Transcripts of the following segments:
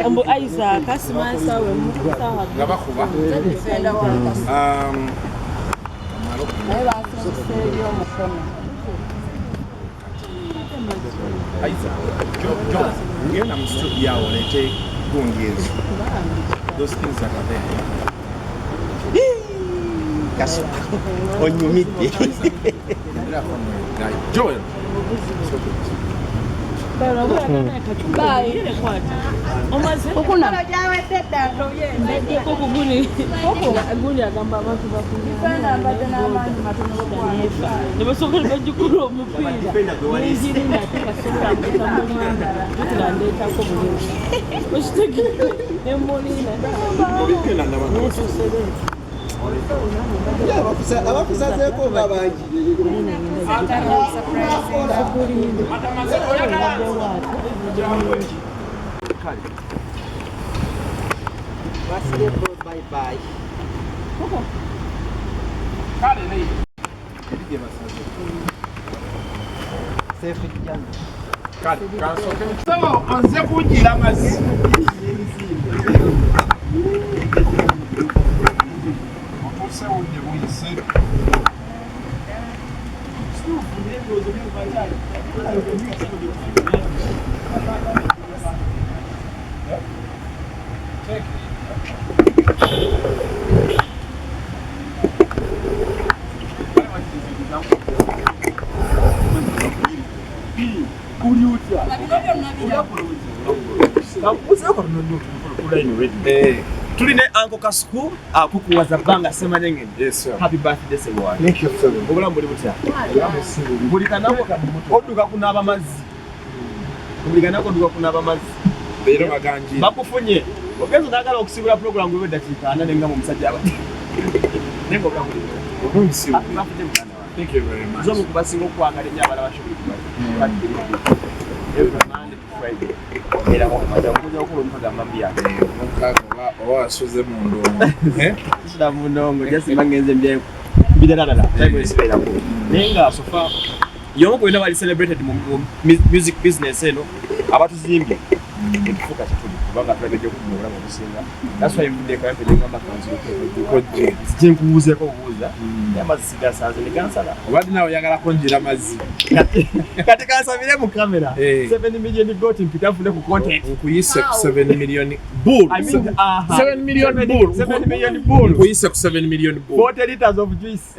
Ambo Isaac kasimasa we mukusawa ngabakuba ngena mu studio yawo lete gongezo those things that are there Kasuku onyumidde Joel abakusazeeko babangi basketball bye bye onze kugira amazzi tuline Uncle Kasuku akukuwaza banga semanyenge. Yes sir. Happy birthday sewa. Thank you sir. Obulamu buli butya? Buli kanako oduka kunaba mazzi. Buli kanako oduka kunaba mazzi. Bero maganji. Bakufunye. Ogenzo nagala okusibula program gwe dakika 4 nga mu musajja abati. Nengo kabuli. Okunsi. Thank you very much. Zomu kubasinga okwagala nnyo abala bashobora kubali. Every Monday to Friday. Era okumanya okuja okulumpa mambia. Mukaga owasuze mu ndongo. Sida mu ndongo jasi bangenze mbye bidalala. Time isibera ko. Nenga sofa yomo ko ina bali celebrated mu music business eno abatuzimbye. Ekifuka kituli kubanga tulageje kumura mu kusinga. That's why mvude kwa mpe ngamba kanzi ko jinkubuze ko buza. Yamazi siga saze ni kansala. Obadi nawe yagala konjira mazzi. Kati kansabire mu camera. 7 million got impitafune ku content. Ukuyise ku 7 million bull. I mean 7 million bull. 7 million bull. Ukuyise ku 7 million bull. 40 liters of juice.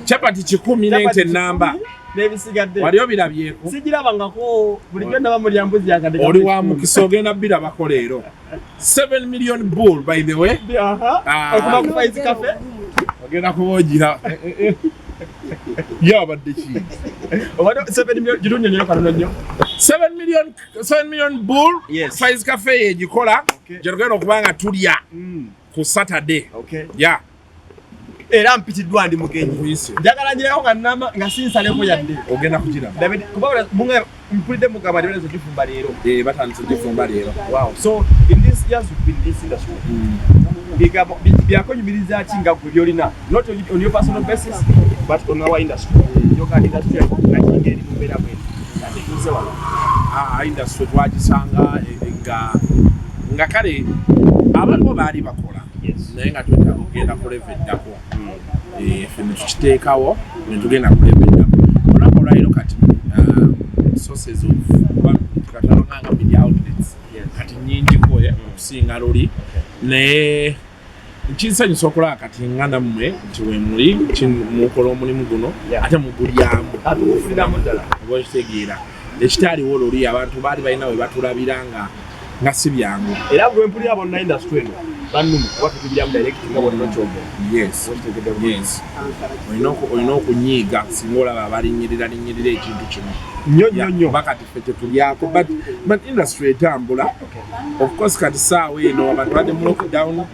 Chapati 10 nente namba. Nebisigadde. Waliyo birabyeko. Sigirabangako bulijjo ndaba mu lyambuzi yakade. Oli wa mukisa ogenda birabako leero. 7 million bull by the way. Okuma ku Faiz Cafe. Ogenda kubogira. Yabadde ki. Obadde 7 million jirunyonyo kanono nnyo. 7 million bull. Yes. Faiz Cafe yegikola. Jerogenda okubanga tulya ku Saturday. Okay. Yeah. Era mpitiddwa ndi mugenyi. Njagala njireho nga sinsaleko yadde. Ogenda kugira. David kuba munga mpulidde mugamba leero zifumba leero. Batandise zifumba leero. Wow. So in this years we've been this industry. Byakonyumiriza ki nga gwe byolina. Not on your personal basis but on our industry. Yoga industry ngeri mubera bwe. Ate kuze wala. Industry twagisanga nga kale abantu baali bakola. Yes. Naye nga twetaaga okugenda ku level eddako. Ffe ne tukiteekawo ne tugenda ku level eddako. Olunaku olwaliro kati sources of katalonganga media outlets kati nnyingiko okusinga luli naye kinsanyusa okulaba kati nga nammwe nti we muli mukola omulimu guno ate mugulyamu atufuliramu ddala oba kitegeera ekitaaliwo luli abantu baali balina we batulabira nga si byangu era bwe mpulira bonna industry eno bannumu kuba tutubiramu direct nga bonna kyogera. Yes. Olina okunyiiga singa olaba abalinyirira ekintu kino nnyo bakati ffe tetulyako but industry etambula of course kati saawa eno abantu badde mu lockdown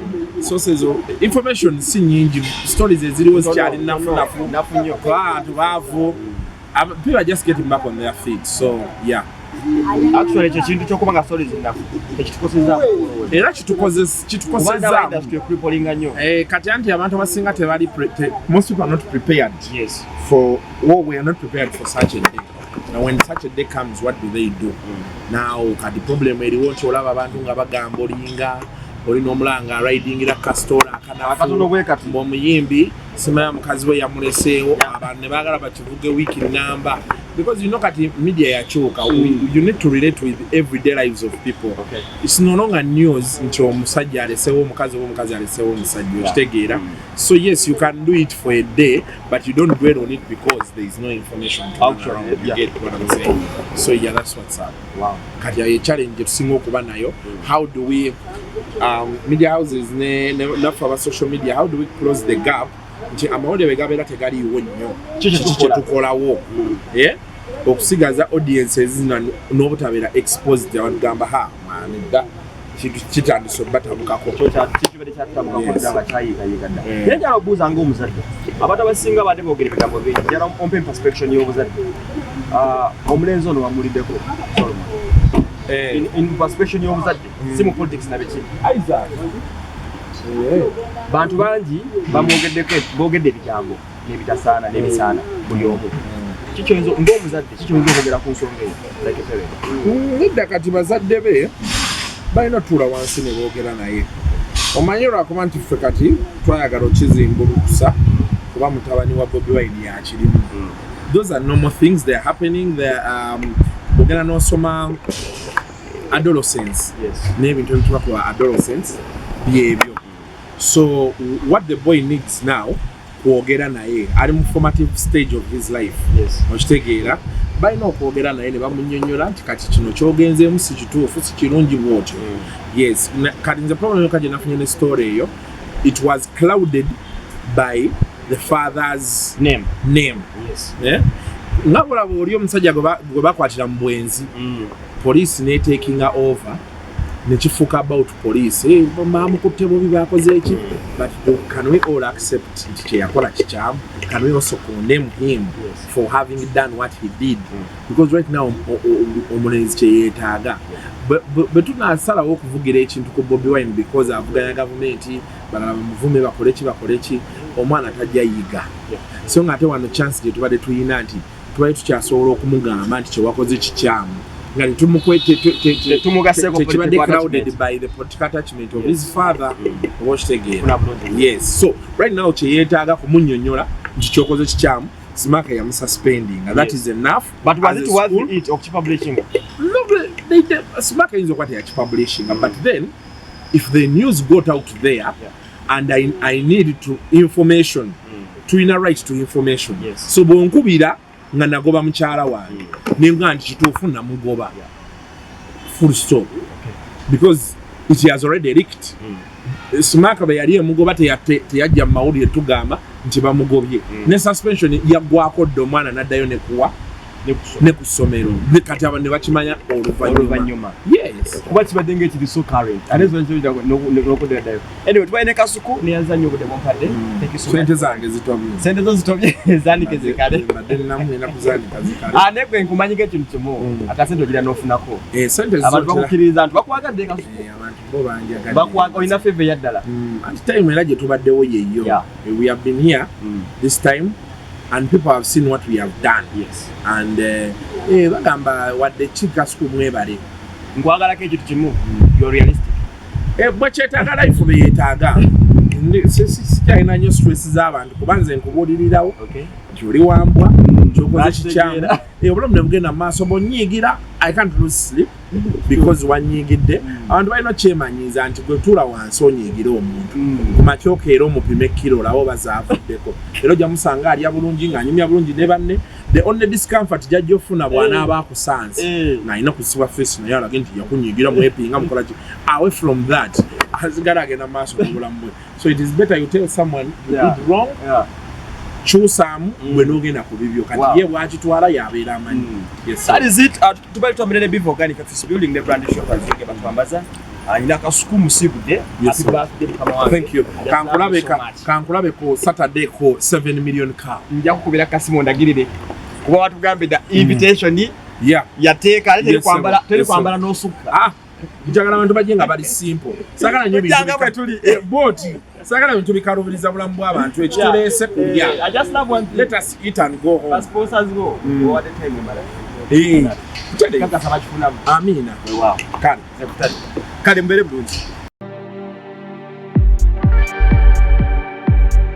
sources of information si nyingi stories eziriwo zikyali nafunafu nnyo abantu baavu people are just getting back on their feet so yeah. Actually ekyo kintu kyokuba nga stories nnafu ekitukozezaamu era kitukozezaamu industry crippling nnyo kati anti abantu abasinga tebali most people are not prepared yes for what we are not prepared for such a thing Now when such a day comes, what do? Now the problem eriwo nti olaba abantu nga bagamba olinga olina omulanga ridingira kastora akanafu omuyimbi simaya mukazi we yamuleseewo abantu ne baagala bakivuge week number because you know kati media yakyuka you need to relate with everyday lives of people. It's no longer news nti omusajja aleseewo omukazi aleseewo omusajja okitegeera. So yes, you can do it for a day but you don't dwell on it because there is no information to you get what I'm saying. So yeah, that's what's up. Wow. Kati ya challenge tusinga okuba nayo. How do we media houses not for our social media, how do we close the gap nti amawulire wegabeera tegaliiwo nnyo kiki tukolawo okusigaza audiences n'obutabeera exposed abagamba manidda kitandise batabukako naye njala obuuza ng'omuzadde abantu abasinga badde boogera ebigambo bingi njala ompe perspection y'obuzadde omulenzi ono wamuliddeko in perspection y'obuzadde si mu politics na biki bantu bangi boogedde ebigambo n'ebitasaana n'ebisaana buli omu ng'omuzadde kikyoyinza okwogera ku nsonga eyo nedda kati bazadde be balina otuula wansi ne boogera naye omanyi lwakuba nti ffe kati twayagala okizimbulukusa kuba mutabani wa Bobi Wine yakirimu. Those are normal things, they're happening. Ogenda n'osoma adolescence n'ebintu ebituba adolescence byebyo. So what the boy needs now kwogera naye ali mu formative stage of his life okitegeera balina okwogera naye ne bamunnyonnyola nti kati kino kyogenzeemu si kituufu si kirungi bwotyo. Yes, kati nze problem kaje nafunye ne story eyo, it was clouded by the father's name. Nga bulaba oli omusajja gwe bakwatira mu bwenzi police ne taking over nekifuuka about police bamukutte bubi bakoze eki, but can we all accept nti kyeyakola kikyamu? Can we also condemn him for having done what he did? Because right now omulenzi kyeyeetaaga bwe tunasalawo okuvugira ekintu ku Bobi Wine because avuganya gavumenti balala bamuvume bakole ki omwana tajja yiga. So ng'ate wano chance gye tubadde tuyina nti tubadde tukyasobola okumugamba nti kyewakoze kikyamu nga kibadde crowded by the political attachment of his father okitegeera. Yes, so right now kyeyeetaaga kumunnyonnyola nti kyokoze kikyamu Smaka yamususpending, and that is enough. But was it worth it of publishing? No, Smaka is what they are publishing. But then, if the news got out there, and I need to information, to inner right to information. Yes. So bonkubira nga nagoba mchala wange. Nenga nti kituufu na mugoba. Full stop. Because it has already leaked. Smaka bayali mugoba teyajja mawulire tugamba nti bamugobye. Ne suspension yaggwako domwana naddayo ne kusomero. Kati abantu bakimanya oluvannyuma. Yes. Kuba kibadde ng'ekiri so current. Alezo n'okuddayo ddayo. Anyway, tubaine Kasuku neyanza nnyo okudde mumpadde. Sente zange zitobye. Sente zo zitobye zandike zikale. Badde namwena kuzandika zikale. Negwe nkumanyiko ekintu kimu. Akasente ogira n'ofunako. Sente zo. Abantu bakukkiriza nti bakwagadde Kasuku. Abantu bo banjagadde. Bakwaga olina feve ya ddala. At time era gye tubaddewo yeeyo. We have been here this time. And people have seen what we have done. Yes. And bagamba wadde Kasuku mwebale. Nkwagala ke kitu kimu. You're realistic. Bwe kyetaaga life beetaaga. Sikyalina nnyo stress z'abantu kubanze nkubuulirirawo. Oli wambwa kyokoze kikyamu. Obulamu ne bugenda mu maaso bonnyiigira. I can't lose sleep because wanyiigidde. Abantu balina kyemanyiiza nti gwe tuula wansi onyiigire omuntu. Kumakya okeera omupime kiro olawo bazaavuddeko. Era gyamusanga alya bulungi ng'anyumya bulungi ne banne. The only discomfort jajja ofuna bw'anaaba akusanze ng'alina kusiba face naye alage nti yakunyiigira mwepinga mukola ki. Away from that asigala agenda maaso ku bulamu bwe. So it is better you tell someone you did wrong. Kyusaamu bwe n'ogenda ku bibyo kati ye bw'akitwala y'abeera amanyi. Yes, that is it. Tubali twamulene Beef Organic Office Building ne brand shop azike batwambaza. Ayina Kasuku musibudde. Happy birthday mukama wange. Thank you. Kankulabe ko Saturday ko 7 million car. Nja kukubira Kasimo ndagirire. Kuba watugambe da invitation yateeka teri kwambala n'osukka. Njagala abantu bajje nga bali simple. Sagala nnyo bintu. Bwe tuli boat sagala bintu bikalubiriza bulamu bw'abantu ekituleese kulya. I just love one thing. Let us eat and go home. As sponsors go, go at the time in my life. Kaka sabaki funamu. Amina. Wow. Kale. Kale mbere bulungi.